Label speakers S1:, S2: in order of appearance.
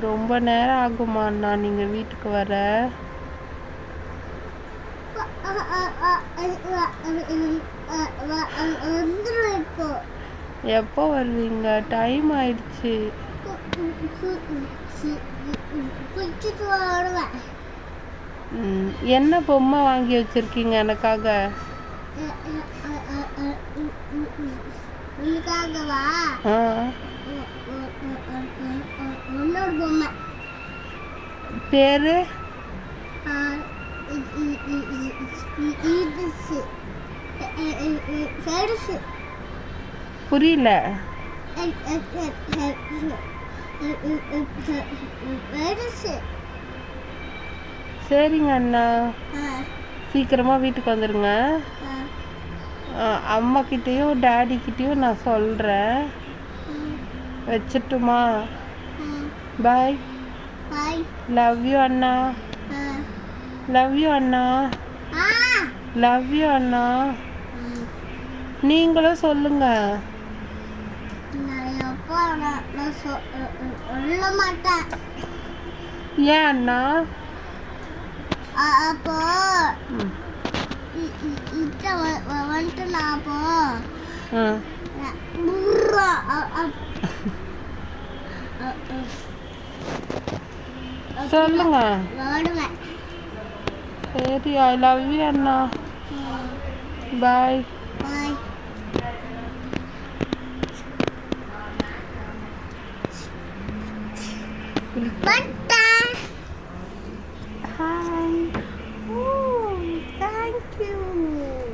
S1: ரொம்ப நேரம் ஆகுமா அண்ணா நீங்கள் வீட்டுக்கு வர? எப்போ வருவீங்க? டைம் ஆயிடுச்சு. என்ன பொம்மை வாங்கி வச்சிருக்கீங்க எனக்காக? பேரு புரியல. சரிங்க அண்ணா, சீக்கிரமாக வீட்டுக்கு வந்துடுங்க. அம்மா கிட்டேயும் டேடி கிட்டேயும் நான் சொல்கிறேன். வச்சிட்டுமா? பாய். லவ் யூ அண்ணா. லவ் யூ அண்ணா. லவ் யூ அண்ணா. நீங்களும் சொல்லுங்க. ஏன் அண்ணா?
S2: அப்போ வந்துட்டு நான் அப்போ
S1: சொல்லுங்க. சரி, I love you Anna. Bye. Hi. Oh, thank you.